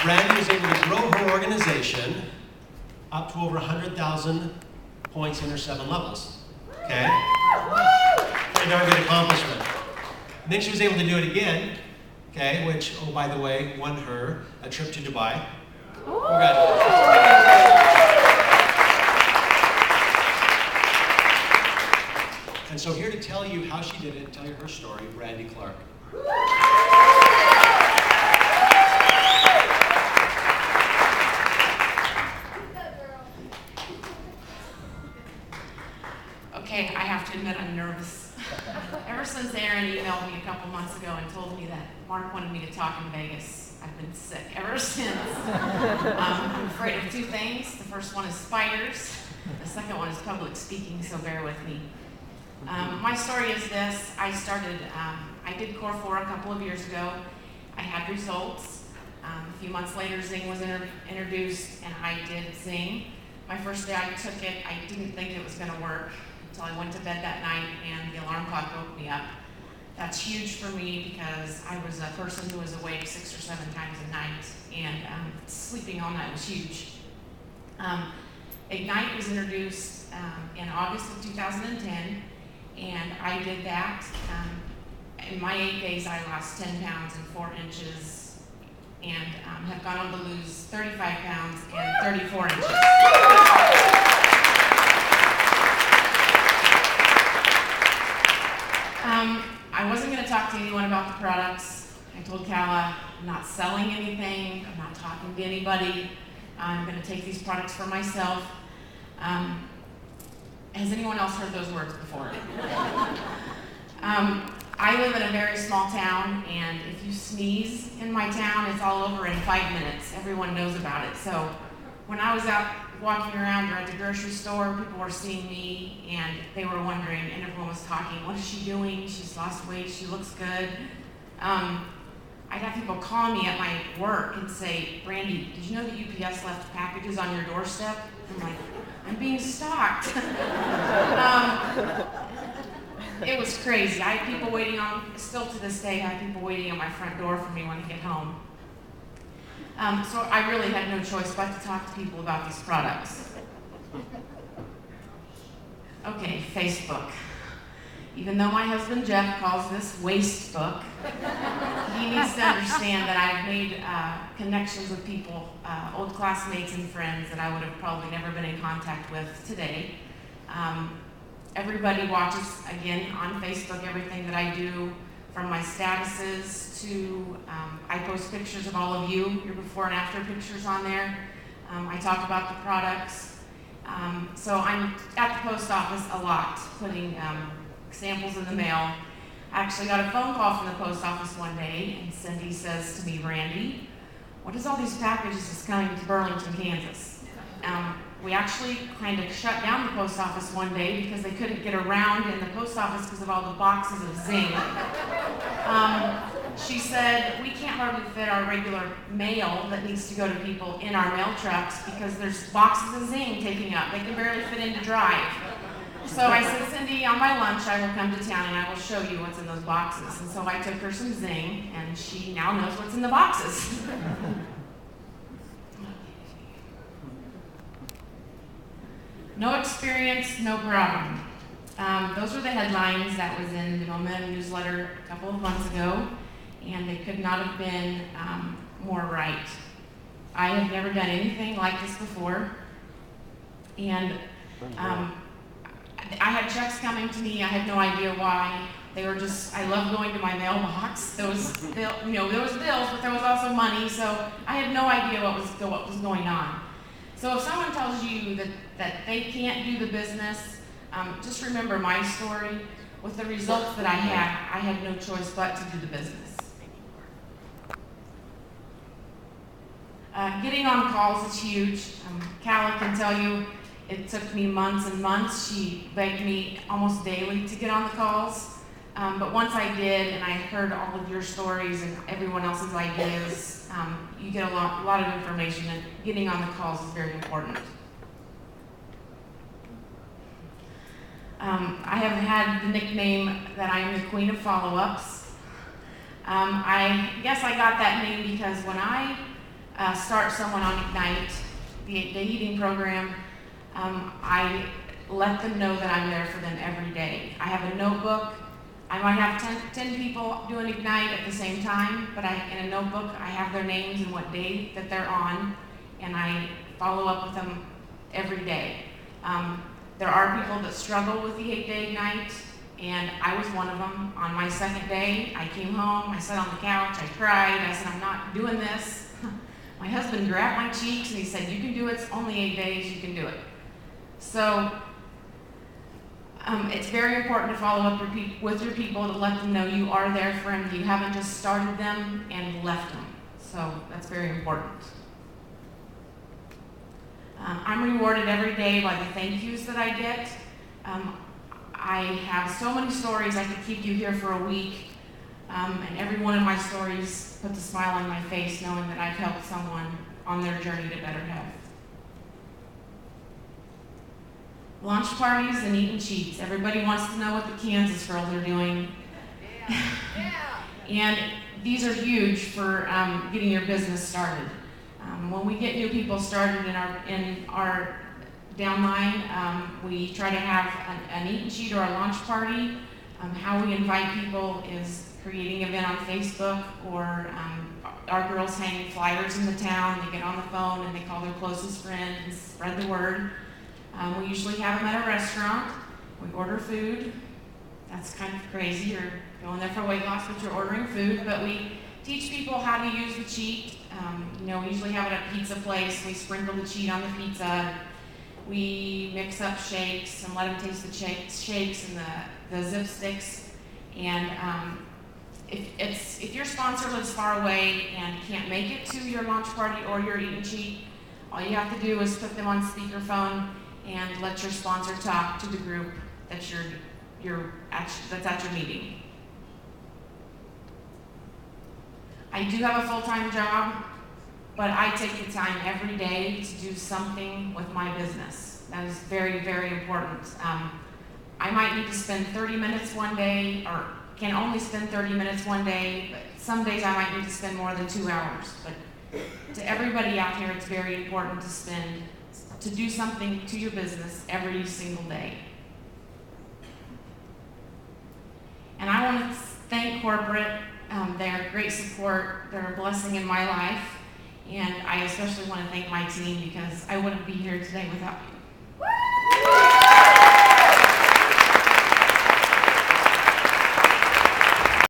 Brandy was able to grow her organization up to over 100,000 points in her 7 levels. Okay? Pretty darn good accomplishment. And then she was able to do it again, okay, which, oh, by the way, won her a trip to Dubai. Congratulations. And so here to tell you how she did it and tell you her story, Brandy Clark. Okay, I have to admit I'm nervous. Ever since Aaron emailed me a couple months ago and told me that Mark wanted me to talk in Vegas, I've been sick ever since. I'm afraid of 2 things. The first one is spiders. The second one is public speaking, so bear with me. My story is this. I did Core 4 a couple of years ago. I had results. A few months later, Xyng was introduced, and I did Xyng. My first day I took it, I didn't think it was going to work until I went to bed that night and the alarm clock woke me up. That's huge for me because I was a person who was awake 6 or 7 times a night, and sleeping all night was huge. Ignite was introduced in August of 2010, and I did that. In my 8 days, I lost 10 pounds and 4 inches, and have gone on to lose 35 pounds and 34 inches. I wasn't going to talk to anyone about the products. I told Kala, I'm not selling anything, I'm not talking to anybody. I'm going to take these products for myself. Has anyone else heard those words before? I live in a very small town, and if you sneeze in my town, it's all over in 5 minutes. Everyone knows about it. So when I was out walking around or at the grocery store, people were seeing me, and they were wondering, and everyone was talking, what is she doing? She's lost weight, she looks good. I'd have people call me at my work and say, Brandy, did you know that UPS left packages on your doorstep? I'm like, I'm being stalked. It was crazy. I had people waiting still to this day, I have people waiting on my front door for me when I get home. So I really had no choice but to talk to people about these products. Okay, Facebook. Even though my husband Jeff calls this waste book, he needs to understand that I've made connections with people, old classmates and friends that I would have probably never been in contact with today. Everybody watches, again, on Facebook, everything that I do, from my statuses to I post pictures of all of you, your before and after pictures on there. I talk about the products. So I'm at the post office a lot, putting samples in the mail. I actually got a phone call from the post office one day, and Cindy says to me, Randy, what is all these packages that's coming to Burlington, Kansas? We actually kind of shut down the post office one day because they couldn't get around in the post office because of all the boxes of Xyng. She said, we can't hardly fit our regular mail that needs to go to people in our mail trucks because there's boxes of Xyng taking up. They can barely fit in to drive. So I said, Cindy, on my lunch, I will come to town and I will show you what's in those boxes. And so I took her some Xyng, and she now knows what's in the boxes. No experience, no problem. Those were the headlines that was in the Momentum newsletter a couple of months ago, and they could not have been more right. I have never done anything like this before, and I had checks coming to me. I had no idea why. They were just, I love going to my mailbox. There was bills, but there was also money, so I had no idea what was going on. So if someone tells you that they can't do the business, just remember my story. With the results that I had no choice but to do the business. Getting on calls is huge. Kala can tell you it took me months and months. She begged me almost daily to get on the calls. But once I did, and I heard all of your stories and everyone else's ideas, you get a lot of information, and getting on the calls is very important. I have had the nickname that I am the Queen of Follow-Ups. I guess I got that name because when I start someone on Ignite, the 8-day eating program, I let them know that I'm there for them every day. I have a notebook. I might have 10 people doing Ignite at the same time, but in a notebook I have their names and what day that they're on, and I follow up with them every day. There are people that struggle with the 8-day Ignite, and I was one of them. On my second day, I came home, I sat on the couch, I cried, I said, I'm not doing this. My husband grabbed my cheeks and he said, you can do it, it's only 8 days, you can do it. So it's very important to follow up with your people, to let them know you are there for them, you haven't just started them and left them. So that's very important. I'm rewarded every day by the thank yous that I get. I have so many stories, I could keep you here for a week, and every one of my stories puts a smile on my face knowing that I've helped someone on their journey to better health. Launch parties and eat and cheats. Everybody wants to know what the Kansas girls are doing. And these are huge for getting your business started. When we get new people started in our downline, we try to have an eat and cheat or a launch party. How we invite people is creating an event on Facebook, or our girls hang flyers in the town. They get on the phone and they call their closest friend and spread the word. We usually have them at a restaurant. We order food. That's kind of crazy. You're going there for weight loss, but you're ordering food. But we teach people how to use the cheat. We usually have it at a pizza place. We sprinkle the cheat on the pizza. We mix up shakes and let them taste the shakes and the zip sticks. And if your sponsor lives far away and can't make it to your launch party or your eat and cheat, all you have to do is put them on speakerphone and let your sponsor talk to the group that's at your meeting. I do have a full-time job, but I take the time every day to do something with my business. That is very, very important. I might need to spend 30 minutes one day, or can only spend 30 minutes one day, but some days I might need to spend more than 2 hours. But to everybody out here, it's very important to do something to your business every single day. And I want to thank corporate. They're great support. They're a blessing in my life. And I especially want to thank my team, because I wouldn't be here today without you.